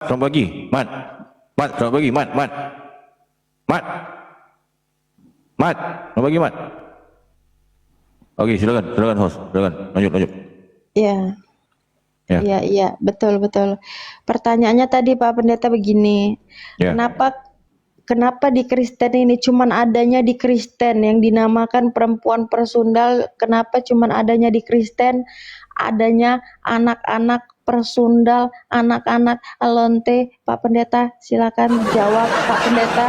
selamat pagi. Mat. Mat, selamat pagi. Mat. Mat. Mat. Mat, selamat pagi, Mat. Okey, silakan host. Silakan. Lanjut. Ya, Ya. iya, betul. Pertanyaannya tadi Pak Pendeta begini, Ya. kenapa di Kristen ini cuman adanya di Kristen yang dinamakan perempuan persundal, kenapa cuman adanya di Kristen, adanya anak-anak persundal, anak-anak alonte? Pak Pendeta, silakan jawab Pak Pendeta.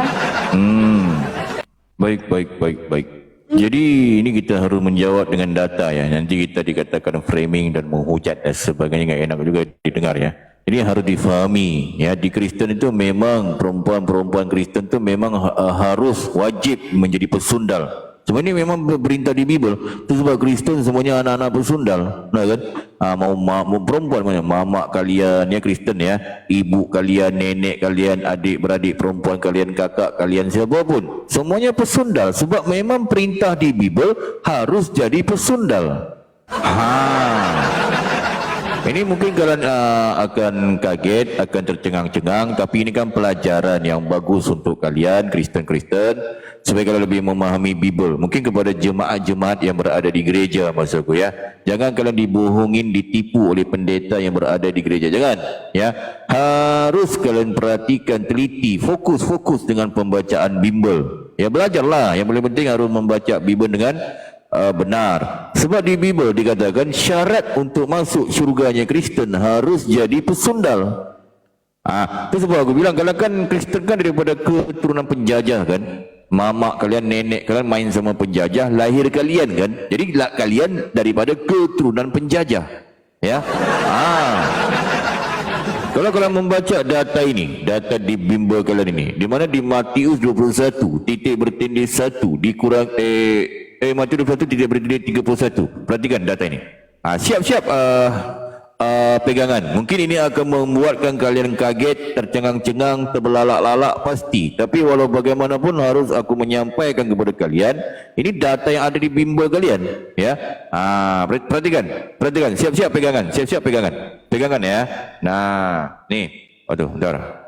Baik. Jadi ini kita harus menjawab dengan data ya. Nanti kita dikatakan framing dan menghujat dan sebagainya, nggak enak juga didengar ya. Ini harus difahami ya. Di Kristen itu memang perempuan Kristen itu memang harus wajib menjadi pesundal. Cuma ini memang berperintah di Bible. Itu sebab Kristen semuanya anak-anak pesundal, nah kan? Mau perempuan mana? Mama kalian ya Kristen ya, ibu kalian, nenek kalian, adik-beradik perempuan kalian, kakak kalian, siapapun, semuanya pesundal. Sebab memang perintah di Bible harus jadi pesundal. Ini mungkin kalian akan kaget, akan tercengang-cengang, tapi ini kan pelajaran yang bagus untuk kalian Kristen-Kristen supaya kalian lebih memahami Bible. Mungkin kepada jemaat-jemaat yang berada di gereja, maksudku ya. Jangan kalian dibohongin, ditipu oleh pendeta yang berada di gereja. Jangan, ya. Harus kalian perhatikan, teliti, fokus dengan pembacaan Bible. Ya, belajarlah. Yang paling penting harus membaca Bible dengan benar. Sebab di Bible dikatakan syarat untuk masuk syurganya Kristen harus jadi pesundal. Itu sebab aku bilang, kalau kan Kristen kan daripada keturunan penjajah kan. Mama kalian, nenek kalian main sama penjajah, lahir kalian kan. Jadi kalian daripada keturunan penjajah. Ya. Kalau kalian membaca data ini, data di Bimbel kalian ini, di mana di Matius 21 titik bertindih 1 dikurang Matius 21 titik bertindih 31. Perhatikan data ini. Siap-siap pegangan. Mungkin ini akan membuatkan kalian kaget, tercengang-cengang, terbelalak-lalak pasti. Tapi walau bagaimanapun harus aku menyampaikan kepada kalian, ini data yang ada di Bimbel kalian, ya. Perhatikan. Siap-siap pegangan. Pegangan ya. Nah, nih. Aduh, bentar.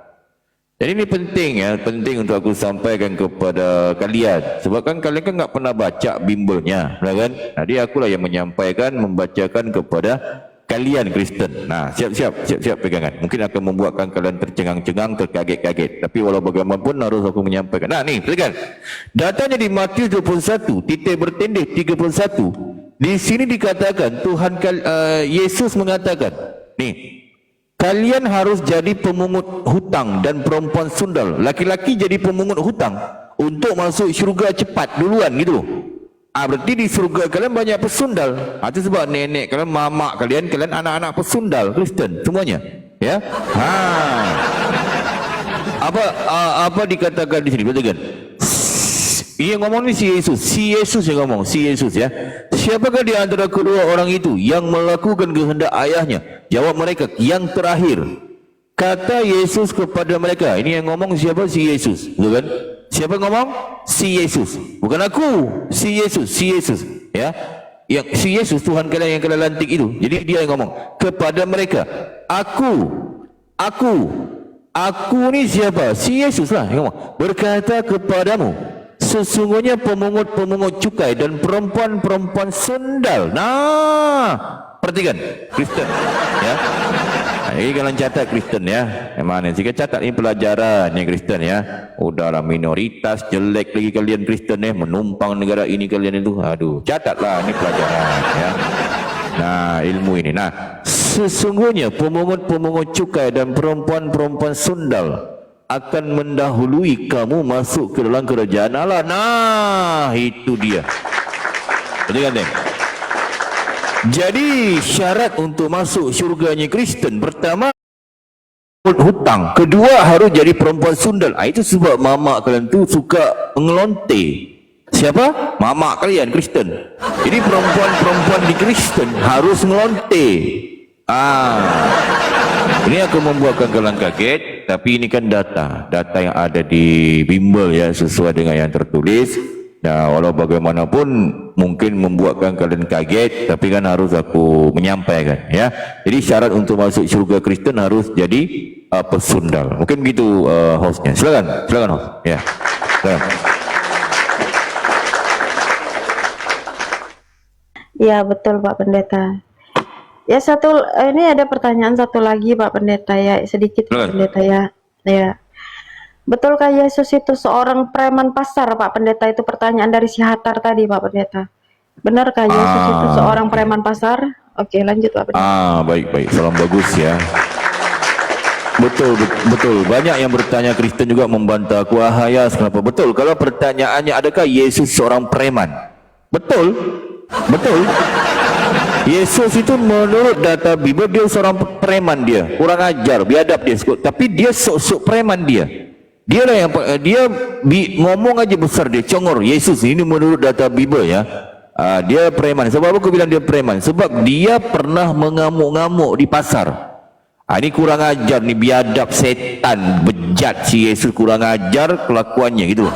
Jadi ini penting ya, penting untuk aku sampaikan kepada kalian. Sebab kan kalian kan nggak pernah baca Bimbelnya, kan? Jadi akulah yang menyampaikan, membacakan kepada kalian Kristen. Nah, siap-siap pegangan. Mungkin akan membuatkan kalian tercengang-cengang, terkaget-kaget. Tapi walau bagaimanapun harus aku menyampaikan. Nah, nih, perhatikan. Datanya di Matius 21, titik bertindih 31. Di sini dikatakan Yesus mengatakan, nih, kalian harus jadi pemungut hutang dan perempuan sundal. Laki-laki jadi pemungut hutang untuk masuk syurga cepat duluan gitu. Berarti di syurga kalian banyak pesundal. Itu sebab nenek kalian, mama kalian anak-anak pesundal Kristen semuanya. Ya. Apa dikatakan di sini? Perhatikan. Ini yang ngomong ni si Yesus yang ngomong, si Yesus ya. Siapakah di antara kedua orang itu yang melakukan kehendak ayahnya? Jawab mereka, yang terakhir. Kata Yesus kepada mereka, ini yang ngomong siapa? Si Yesus, betul kan? Siapa yang ngomong? Si Yesus. Bukan aku, si Yesus, ya. Yang si Yesus, Tuhan kalian yang kalian lantik itu. Jadi dia yang ngomong kepada mereka, aku ni siapa? Si Yesus lah yang ngomong. Berkata kepadamu, sesungguhnya pemungut cukai dan perempuan sundal. Nah, perhatikan Kristen ya. Ini kalian catat Kristen ya. Mana sih catat ini pelajaran yang Kristen ya. Udahlah minoritas jelek lagi kalian Kristen ya, menumpang negara ini kalian itu. Aduh, catatlah ini pelajaran ya. Nah, ilmu ini. Nah, sesungguhnya pemungut cukai dan perempuan sundal akan mendahului kamu masuk ke dalam kerajaan Allah. Nah, itu dia. Betul kan? Jadi syarat untuk masuk syurganya Kristen, pertama hutang, kedua harus jadi perempuan sundal. Itu sebab mama kalian tu suka mengelonte. Siapa? Mama kalian Kristen. Jadi perempuan di Kristen harus ngelonte. Ini akan membuatkan kalian kaget, tapi ini kan data yang ada di Bimbel ya, sesuai dengan yang tertulis. Nah, walau bagaimanapun mungkin membuatkan kalian kaget, tapi kan harus aku menyampaikan, ya. Jadi syarat untuk masuk surga Kristen harus jadi pesundal. Mungkin begitu hostnya. Silakan host. Ya. Silakan. Ya, betul Pak Pendeta. Ya, ini ada pertanyaan satu lagi Pak Pendeta ya, sedikit Pak Pendeta ya. Ya. Betulkah Yesus itu seorang preman pasar Pak Pendeta? Itu pertanyaan dari si Hatar tadi Pak Pendeta. Benarkah Yesus itu seorang preman pasar? Oke, lanjut Pak Pendeta. Baik. Salam bagus ya. Betul. Banyak yang bertanya, Kristen juga membantah aku. Kenapa? Betul. Kalau pertanyaannya, adakah Yesus seorang preman? Betul. Yesus itu menurut data Bible dia seorang preman, dia kurang ajar, biadab dia, tapi dia sok-sok preman dia. Dia lah yang ngomong aja besar, dia congor. Yesus ini menurut data Bible ya, dia preman. Sebab aku bilang dia preman, sebab dia pernah mengamuk-ngamuk di pasar. Ini kurang ajar, ni biadab, setan, bejat si Yesus, kurang ajar kelakuannya gitu.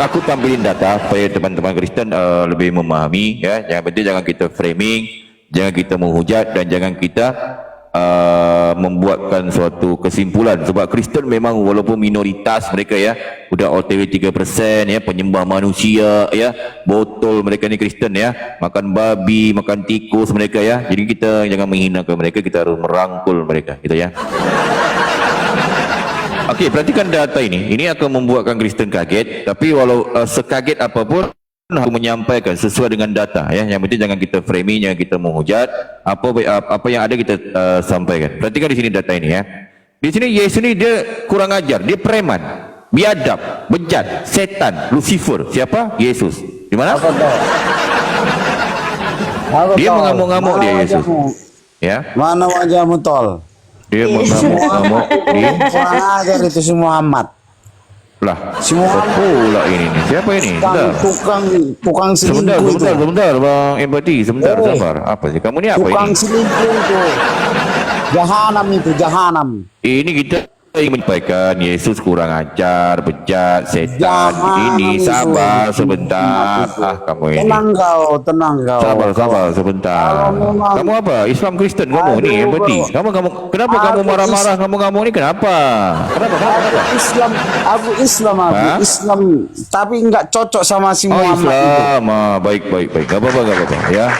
Aku tampilin data supaya teman-teman Kristen lebih memahami ya. Jangan kita framing, jangan kita menghujat, dan jangan kita membuatkan suatu kesimpulan. Sebab Kristen memang walaupun minoritas mereka ya, udah OTW 3% ya, penyembah manusia ya, botol mereka ni Kristen ya, makan babi, makan tikus mereka ya. Jadi kita jangan menghinakan mereka, kita harus merangkul mereka gitu ya. Okey, perhatikan data ini. Ini akan membuatkan Kristen kaget, tapi walau sekaget apapun aku menyampaikan sesuai dengan data ya. Yang penting jangan kita framing, jangan kita menghujat. Apa yang ada kita sampaikan. Perhatikan di sini data ini ya. Di sini Yesus ini dia kurang ajar, dia preman, biadab, bejat, setan, Lucifer. Siapa? Yesus. Di mana? Dia mengamuk-ngamuk dia Yesus. Ya. Mana wajahmu tol? Dia mengamuk-ngamuk. Kurang ajar itu si Muhammad. Lah, Semua pula ini nih. Siapa ini? Tukang selingkuh. Sebentar, Bang Empati. Sebentar, sabar. Apa sih? Kamu ni apa tukang ini? selingkuh itu. Jahanam itu, jahanam. Ini kita ingin menyampaikan Yesus kurang ajar, bejat, setan. Jahanam Ini itu. sabar sebentar. Kamu ini. Tenang kau. Sabar sebentar. Kamu apa? Islam Kristen kamu ni Empati. Kenapa kamu marah-marah? Kamu ni kenapa? Kenapa? Aku Islam. Tapi enggak cocok sama si Oh, Muhammad itu. Islam. Baik. Gak apa-apa ya.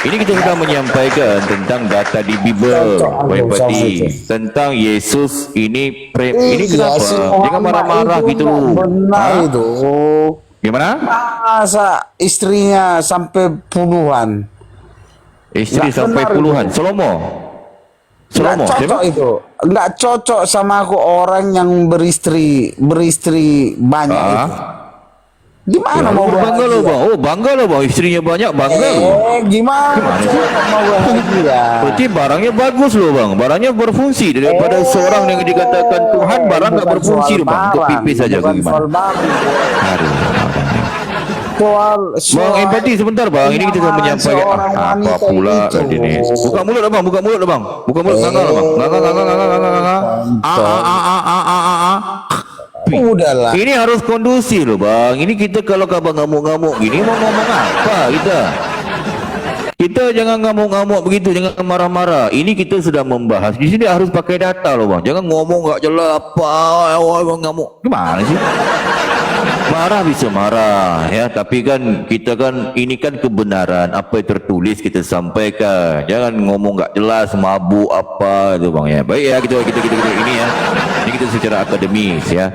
Ini kita sedang menyampaikan tentang data di Bible, Empati, tentang Yesus ini ini kenapa? Jangan marah-marah gitu loh. Benar itu. Gimana? Masa istrinya sampai puluhan? Istri Nggak sampai benar puluhan. itu. Salomo. Nggak cocok itu. Nggak cocok sama aku orang yang beristri banyak itu. Gimana mau bangga lo bang? Oh bangga lo bang, istrinya banyak, bangga lo. Gimana mau bahagia? Berarti barangnya bagus lo bang, barangnya berfungsi daripada seorang yang dikatakan Tuhan barang nggak berfungsi lo bang, untuk pipis saja gimana? Aduh. Bang Empati sebentar bang, ini kita sudah menyampaikan apa pula ini. Buka mulut lah bang, buka mulut lah bang, buka mulut nganga lah bang, Udahlah. Ini harus kondusif loh bang. Ini kita kalau kabar ngamuk-ngamuk gini mau ngomong apa kita? Kita jangan ngamuk-ngamuk begitu, jangan marah-marah. Ini kita sudah membahas. Di sini harus pakai data loh bang. Jangan ngomong nggak jelas apa, ngamuk. Gimana sih? Marah bisa marah ya, tapi kan kita kan ini kan kebenaran, apa yang tertulis kita sampaikan. Jangan ngomong nggak jelas, mabuk apa itu bang ya. Baik ya, kita ini ya. Ini kita secara akademis ya.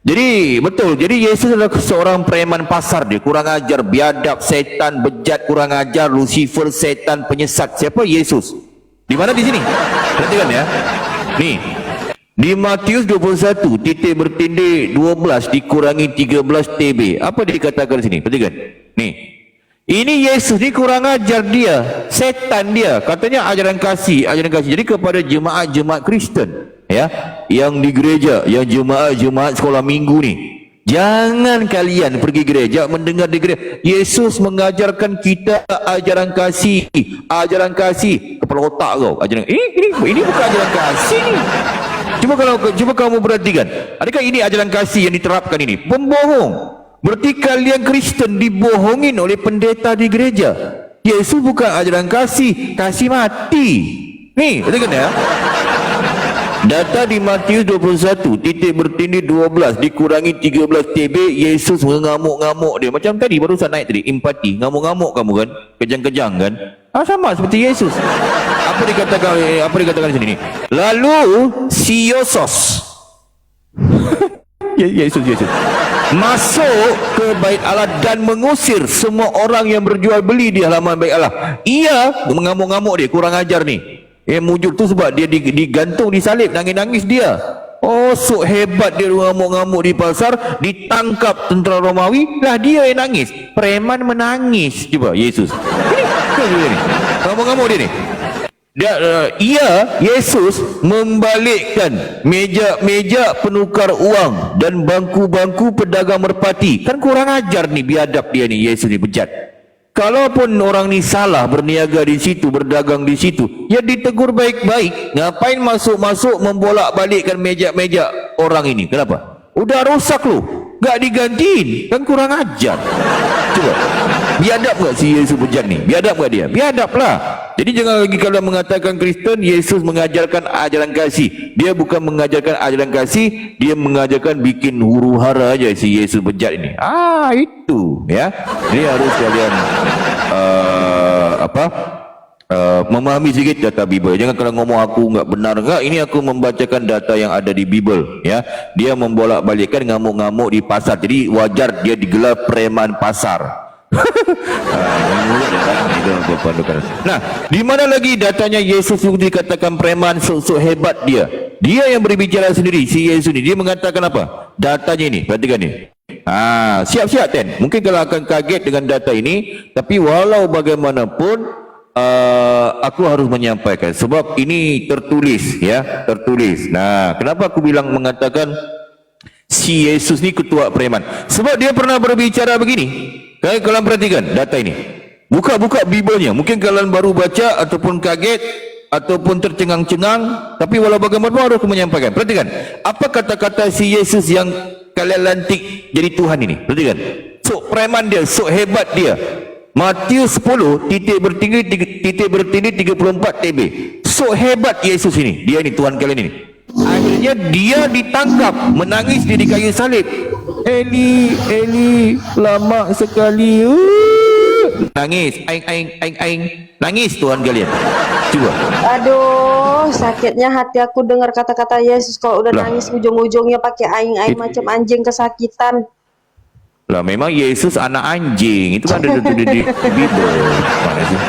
Jadi betul, jadi Yesus adalah seorang preman pasar, dia kurang ajar, biadab, setan, bejat, kurang ajar, Lucifer, setan, penyesat. Siapa Yesus? Di mana di sini? Perhatikan ya. Nih. Di Matius 21 titik bertindih 12 dikurangi 13 TB. Apa dikatakan di sini? Perhatikan. Nih. Ini Yesus ni kurang ajar dia, setan dia. Katanya ajaran kasih. Jadi kepada jemaat-jemaat Kristen ya, yang di gereja, yang jemaat sekolah minggu ni, jangan kalian pergi gereja mendengar di gereja Yesus mengajarkan kita ajaran kasih. Kepala otak kau. Ini bukan ajaran kasih ni. Cuba kamu perhatikan, adakah ini ajaran kasih yang diterapkan ini? Pembohong. Berarti kalian Kristen dibohongin oleh pendeta di gereja. Yesus bukan ajaran kasih, kasih mati. Nih, dengar ya. Data di Matius 21 titik bertindih 12 dikurangi 13 TB, Yesus mengamuk-ngamuk dia. Macam tadi barusan naik tadi, empati, ngamuk-ngamuk kamu kan, kejang-kejang kan. Sama seperti Yesus. Apa dikatakan di sini ni? Lalu si Yosos Yesus masuk ke bait Allah dan mengusir semua orang yang berjual beli di halaman bait Allah. Ia mengamuk-ngamuk dia, kurang ajar ni. Mujur tu sebab dia digantung, disalib, nangis-nangis dia. Oh, sok hebat dia mengamuk-ngamuk di pasar, ditangkap tentera Romawi, lah dia yang nangis. Preman menangis. Cuba Yesus. Ini ngamuk-ngamuk dia ni. Yesus membalikkan meja-meja penukar uang dan bangku-bangku pedagang merpati. Kan kurang ajar ni, biadab dia ni, Yesus ni bejat. Kalaupun orang ni salah berniaga di situ, berdagang di situ, ya ditegur baik-baik. Ngapain masuk-masuk membolak-balikkan meja-meja orang ini? Kenapa? Udah rosak lu, gak digantiin. Kan kurang ajar. Coba, biadab gak si Yesus bejat ni? Biadab gak dia? Biadab lah. Jadi jangan lagi kalau mengatakan Kristen, Yesus mengajarkan ajaran kasih. Dia bukan mengajarkan ajaran kasih, dia mengajarkan bikin huru-hara aja si Yesus bejat ini. Itu ya. Ini harus kalian memahami sedikit data Bible. Jangan kalau ngomong aku enggak benar enggak, ini aku membacakan data yang ada di Bible ya. Dia membolak-balikkan ngamuk-ngamuk di pasar. Jadi wajar dia digelar preman pasar. Nah, di mana lagi datanya Yesus itu dikatakan preman, sok hebat dia. Dia yang berbicara sendiri, si Yesus ini. Dia mengatakan apa? Datanya ini, perhatikan ni. Siap-siap Ten. Mungkin kalau akan kaget dengan data ini, tapi walau bagaimanapun aku harus menyampaikan sebab ini tertulis ya, tertulis. Nah, kenapa aku bilang mengatakan si Yesus ni ketua preman? Sebab dia pernah berbicara begini. Kalian perhatikan data ini. Buka-buka Biblenya. Mungkin kalian baru baca ataupun kaget ataupun tercengang-cengang, tapi walau bagaimanapun harus aku menyampaikan. Perhatikan. Apa kata-kata si Yesus yang kalian lantik jadi Tuhan ini? Perhatikan. Sok preman dia, sok hebat dia. Matius 10 titik bertindih 34 TB. Sok hebat Yesus ini. Dia ni Tuhan kalian ini. Akhirnya dia ditangkap, menangis di kayu salib. Eli, Eli, lama sekali. Nangis, aing. Nangis Tuhan kalian. Coba. Aduh, sakitnya hati aku dengar kata-kata Yesus. Kalau udah nangis ujung-ujungnya pakai aing macam anjing kesakitan. Lah memang Yesus anak anjing. Itu kan ada tertulis di Bible. Mana sih?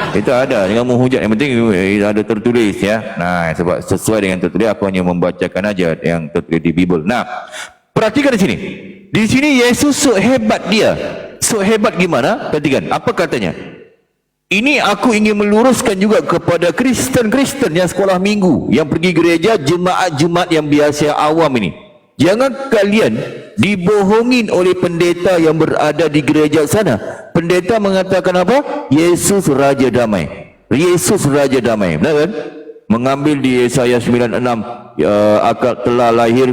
Itu ada, jangan menghujat, yang penting ada tertulis ya. Nah, sebab sesuai dengan tertulis, aku hanya membacakan aja yang tertulis di Bible. Nah, perhatikan di sini. Di sini Yesus sok hebat dia. Sok hebat gimana? Perhatikan, apa katanya? Ini aku ingin meluruskan juga kepada Kristen-Kristen yang sekolah minggu, yang pergi gereja, jemaat-jemaat yang biasa awam ini. Jangan kalian dibohongin oleh pendeta yang berada di gereja sana. Pendeta mengatakan apa? Yesus Raja Damai. Yesus Raja Damai. Benar kan? Mengambil di Yesaya 96, akan telah lahir,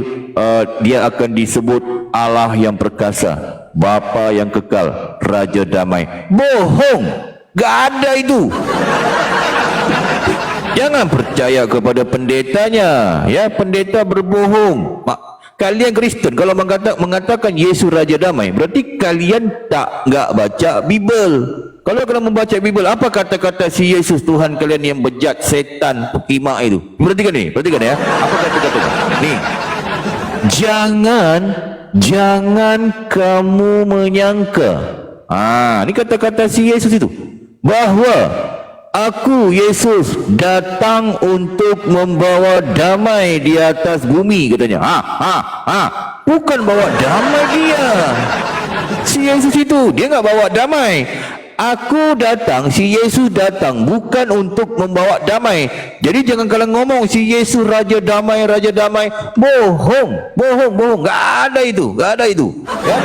dia akan disebut Allah yang perkasa, Bapa yang kekal, Raja Damai. Bohong. Gak ada itu. Jangan percaya kepada pendetanya. Ya, pendeta berbohong. Kalian Kristen kalau mengatakan Yesus Raja Damai, berarti kalian enggak baca Bible. Kalau kalian membaca Bible, apa kata-kata si Yesus Tuhan kalian yang bejat, setan, pekima itu? Perhatikan ya. Apa kata-katanya? Nih. Jangan kamu menyangka. Ini kata-kata si Yesus itu. Bahwa aku Yesus datang untuk membawa damai di atas bumi, katanya. Bukan bawa damai dia. Si Yesus itu dia enggak bawa damai. Aku datang, si Yesus datang bukan untuk membawa damai. Jadi jangan kalian ngomong si Yesus Raja Damai, Raja Damai. Bohong. Enggak ada itu. Ya.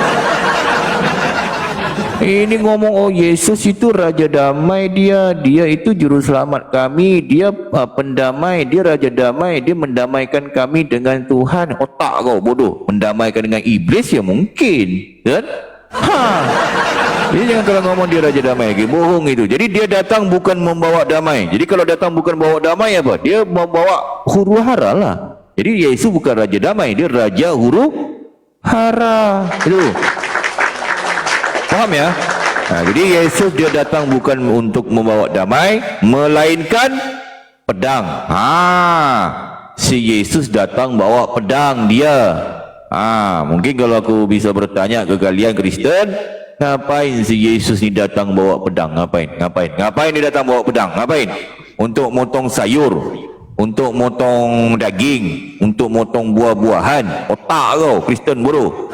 Ini ngomong, oh Yesus itu Raja Damai, dia itu Juru Selamat kami, dia pendamai, dia Raja Damai, dia mendamaikan kami dengan Tuhan. Otak kau bodoh, mendamaikan dengan iblis ya mungkin, kan? Jadi jangan kalau ngomong dia Raja Damai lagi, bohong itu. Jadi dia datang bukan membawa damai. Jadi kalau datang bukan membawa damai apa? Dia membawa huru hara lah. Jadi Yesus bukan Raja Damai, dia Raja Huru Hara. Itu. Faham ya? Nah, jadi Yesus dia datang bukan untuk membawa damai, melainkan pedang. Si Yesus datang bawa pedang dia. Mungkin kalau aku bisa bertanya ke kalian Kristen, ngapain si Yesus ni datang bawa pedang? Ngapain dia datang bawa pedang? Ngapain? Untuk motong sayur, untuk motong daging, untuk motong buah-buahan. Otak kau Kristen bodoh.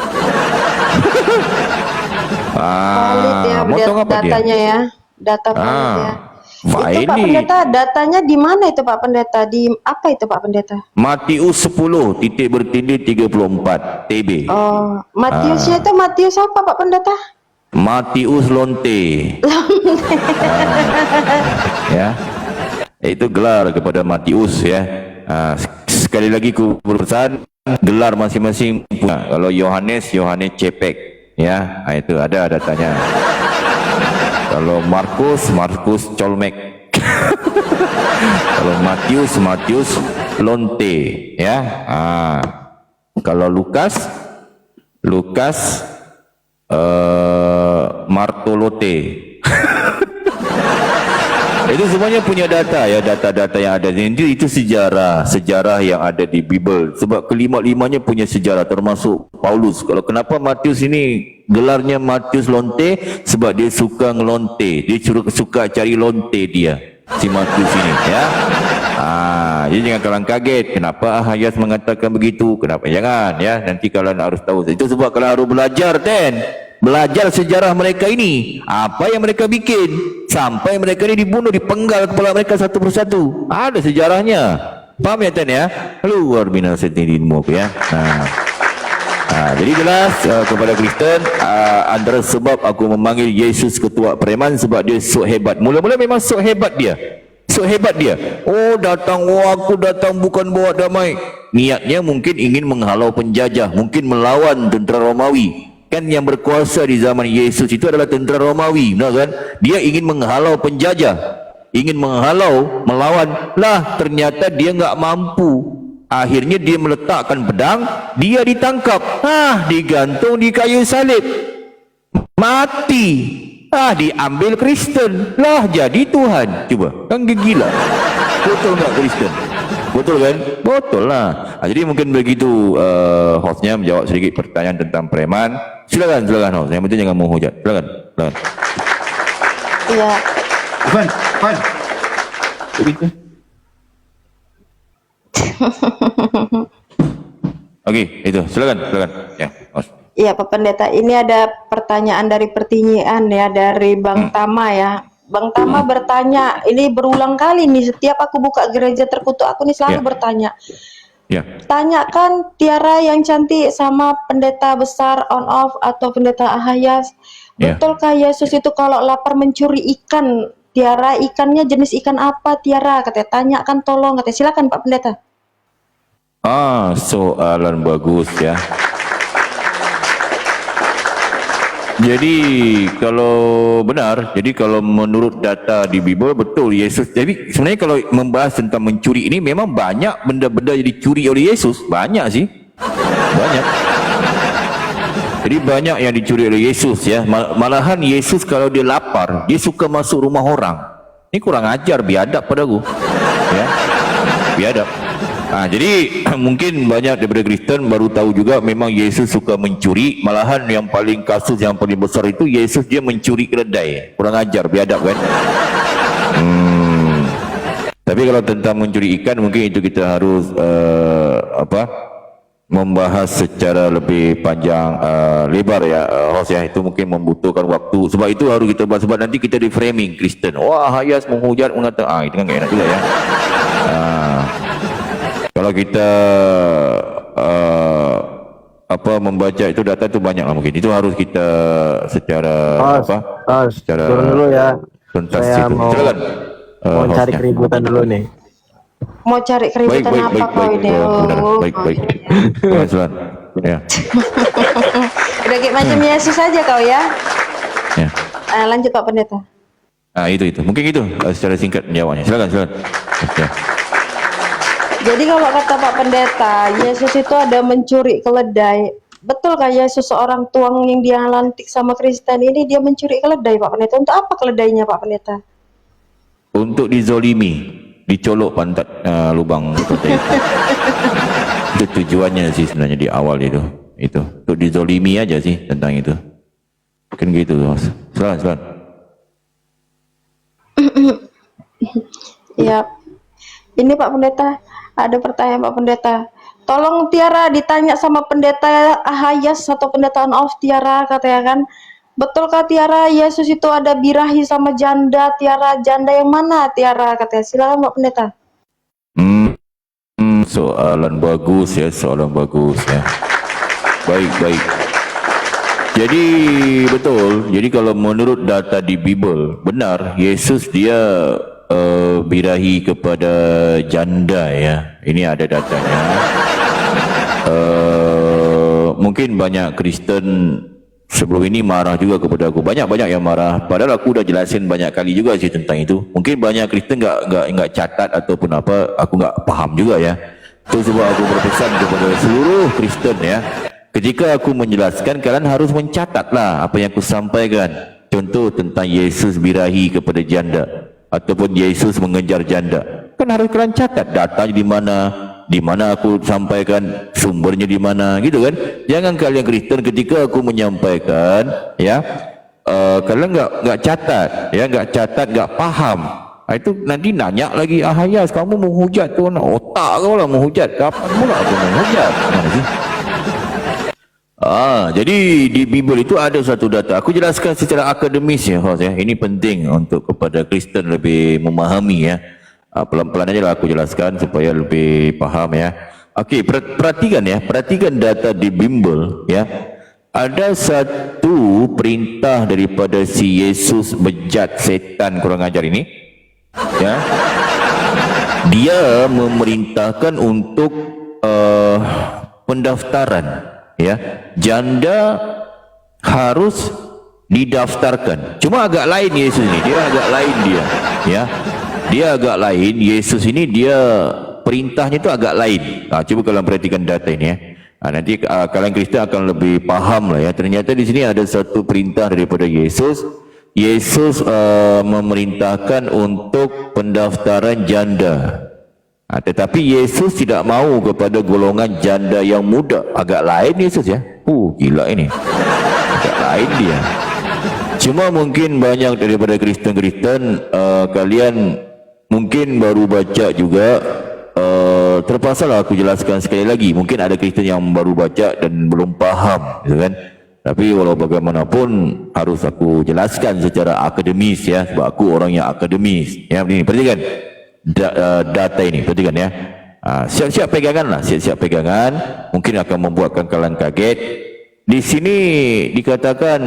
Valid ya, motong apa datanya dia? ya, data valid ya. Itu Pak Valid. Pendeta, datanya di mana itu Pak Pendeta? Di apa itu Pak Pendeta? Matius 10 titik bertindih 34 TB. Oh, Matiusnya itu Matius apa Pak Pendeta? Matius Lonte. Ya. Itu gelar kepada Matius ya. Sekali lagi ku berpesan, gelar masing-masing punya. Kalau Yohanes Cepek ya. Itu ada datanya. Kalau Markus Colmek. Kalau Matius Lonte ya. Kalau Lukas Martolote. Itu semuanya punya data ya, data-data yang ada itu sejarah yang ada di Bible. Sebab kelima-limanya punya sejarah, termasuk Paulus. Kalau kenapa Matius ini gelarnya Matius Lonte, sebab dia suka ngelonte, dia suka cari lonte dia, si Matius ini ya. Jadi jangan kalian kaget kenapa Ahayas mengatakan begitu, kenapa jangan ya, nanti kalian harus tahu. Itu sebab kalian harus belajar sejarah mereka ini, apa yang mereka bikin sampai mereka ini dibunuh, dipenggal kepala mereka satu persatu. Ada sejarahnya. Paham ya Tan ya? Luar biasa dirimu ya. Jadi jelas kepada Kristen, antara sebab aku memanggil Yesus ketua preman sebab dia sok hebat. Mula-mula memang sok hebat dia. Oh aku datang bukan bawa damai. Niatnya mungkin ingin menghalau penjajah, mungkin melawan tentera Romawi. Kan yang berkuasa di zaman Yesus itu adalah tentera Romawi, benar kan? Dia ingin menghalau penjajah, ingin melawan lah, ternyata dia enggak mampu. Akhirnya dia meletakkan pedang, dia ditangkap, digantung di kayu salib, mati, diambil Kristen lah, jadi Tuhan. Coba, kan gila. Betul enggak Kristen? Betul kan? Betul lah. Jadi mungkin begitu hostnya menjawab sedikit pertanyaan tentang preman. Silakan host. Yang penting jangan menghujat. Silakan. Iya. Fan. Begitu. Oke, itu. Silakan. Ya, host. Iya Pak Pendeta, ini ada pertanyaan dari pertanyaan ya dari Bang Tama ya. Bang Tama bertanya, ini berulang kali nih, setiap aku buka gereja terkutuk aku nih selalu bertanya. Ya. Tanyakan Tiara yang cantik sama pendeta besar on off atau pendeta Ahayas. Betulkah Yesus itu kalau lapar mencuri ikan? Tiara, ikannya jenis ikan apa Tiara? Katanya, tanyakan tolong. Katanya, silakan Pak Pendeta. Soalan bagus ya. Jadi kalau menurut data di Bible betul Yesus. Jadi sebenarnya kalau membahas tentang mencuri ini memang banyak benda-benda yang dicuri oleh Yesus, banyak sih. Banyak. Jadi banyak yang dicuri oleh Yesus ya. Malahan Yesus kalau dia lapar, dia suka masuk rumah orang. Ini kurang ajar, biadab padaku. Ya. Biadab. Jadi mungkin banyak daripada Kristen baru tahu juga memang Yesus suka mencuri. Malahan yang paling besar itu Yesus dia mencuri keledai. Kurang ajar, biadab kan. Tapi kalau tentang mencuri ikan mungkin itu kita harus membahas secara lebih panjang lebar ya host ya. Itu mungkin membutuhkan waktu. Sebab itu harus kita bahas, sebab nanti kita di framing Kristen. Wah, Hayas menghujat mengatakan itu kan gak enak juga ya. Kalau kita membaca itu data itu banyak lah mungkin. Itu harus kita secara secara turun dulu ya. tuntas Saya itu. mau Silakan. mau cari hostnya. keributan dulu nih. Mau cari keributan apa kau ini? Benar, baik. Silakan. Ya. Udah kayak macam Yesus saja kau ya. Ya. Lanjut Pak Pendeta. Itu. Mungkin itu secara singkat menjawabnya. Silakan. Ya. Jadi kalau kata Pak Pendeta, Yesus itu ada mencuri keledai. Betulkah Yesus seorang tuang yang dia lantik sama Kristen ini dia mencuri keledai Pak Pendeta? Untuk apa keledainya Pak Pendeta? Untuk dizolimi, dicolok pantat lubang seperti itu. Itu tujuannya sih sebenarnya di awal itu untuk dizolimi aja sih tentang itu. Mungkin gitu, Mas. Silakan. Ya, ini Pak Pendeta, ada pertanyaan Pak Pendeta. Tolong Tiara ditanya sama Pendeta Ahayas atau Pendeta On-Off Tiara, katanya kan. Betulkah Tiara Yesus itu ada birahi sama janda? Tiara, janda yang mana Tiara, katanya. Silakan Pak Pendeta. Soalan bagus ya. Baik. Jadi betul. Jadi kalau menurut data di Bible, benar Yesus dia birahi kepada janda ya. Ini ada datanya. Mungkin banyak Kristen sebelum ini marah juga kepada aku. Banyak yang marah. Padahal aku udah jelasin banyak kali juga sih tentang itu. Mungkin banyak Kristen nggak catat ataupun apa. Aku nggak paham juga ya. Itu sebab aku berpesan kepada seluruh Kristen ya. Ketika aku menjelaskan, kalian harus mencatatlah apa yang aku sampaikan. Contoh tentang Yesus birahi kepada janda ataupun Yesus mengejar janda. Kan harus kalian catat datanya di mana aku sampaikan, sumbernya di mana, gitu kan? Jangan kalian Kristen ketika aku menyampaikan, ya, kalian nggak catat, ya, nggak paham. Itu nanti nanya lagi, Ahayas, kamu menghujat tuh, otak kau lah menghujat. Kapan pula aku menghujat? Mana sih? Jadi di Bible itu ada satu data. Aku jelaskan secara akademis ya, host ya. Ini penting untuk kepada Kristen lebih memahami ya. Pelan-pelan aja lah aku jelaskan supaya lebih paham ya. Okey, perhatikan data di Bible ya. Ada satu perintah daripada si Yesus bejat setan kurang ajar ini ya. Dia memerintahkan untuk pendaftaran ya. Janda harus didaftarkan. Cuma agak lain Yesus ini. Dia agak lain dia ya. Dia agak lain. Yesus ini dia perintahnya itu agak lain. Coba kalian perhatikan data ini ya. Nanti kalian Kristen akan lebih paham lah ya. Ternyata di sini ada satu perintah daripada Yesus. Yesus memerintahkan untuk pendaftaran janda. Tetapi Yesus tidak mau kepada golongan janda yang muda. Agak lain Yesus ya. Gila ini. Agak lain dia. Cuma mungkin banyak daripada Kristen-Kristen kalian mungkin baru baca juga. Terpaksa lah aku jelaskan sekali lagi. Mungkin ada Kristen yang baru baca dan belum paham, gitu kan? Tapi walau bagaimanapun harus aku jelaskan secara akademis ya. Sebab aku orang yang akademis. Ya, ini perhatikan data ini, perhatikan ya. Siap-siap pegangan lah, siap-siap pegangan. Mungkin akan membuatkan kalian kaget. Di sini dikatakan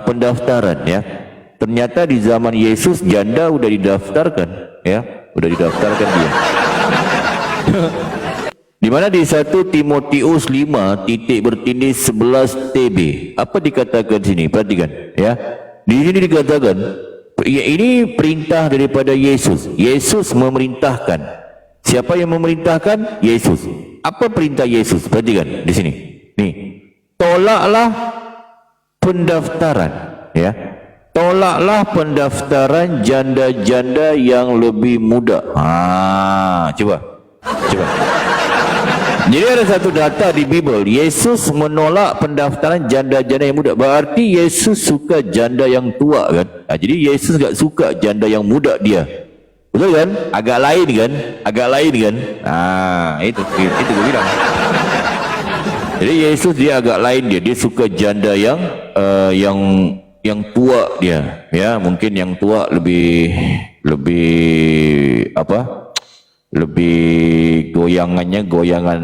pendaftaran ya. Ternyata di zaman Yesus janda udah didaftarkan ya, udah didaftarkan dia. Di mana di 1 Timotius 5 titik bertindih 11 TB. Apa dikatakan sini? Perhatikan ya. Di sini dikatakan ini perintah daripada Yesus. Yesus memerintahkan. Siapa yang memerintahkan? Yesus. Apa perintah Yesus? Perhatikan di sini. Nih, tolaklah pendaftaran ya. Tolaklah pendaftaran janda-janda yang lebih muda. Coba. Jadi ada satu data di Bible, Yesus menolak pendaftaran janda-janda yang muda. Berarti Yesus suka janda yang tua kan? Jadi Yesus enggak suka janda yang muda dia. Betul kan? Agak lain kan? Itu gue bilang. Jadi Yesus dia agak lain dia suka janda yang tua dia. Ya, mungkin yang tua lebih apa? Lebih goyangan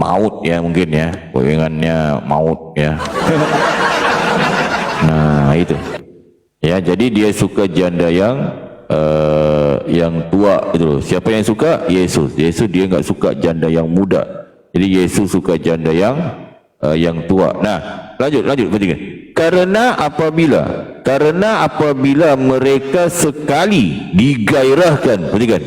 maut ya mungkin ya, goyangannya maut ya. Nah itu ya, jadi dia suka janda yang tua gitu loh. Siapa yang suka? Yesus. Yesus dia nggak suka janda yang muda. Jadi Yesus suka janda yang tua. Nah, lanjut perhatikan. Karena apabila mereka sekali digairahkan, perhatikan.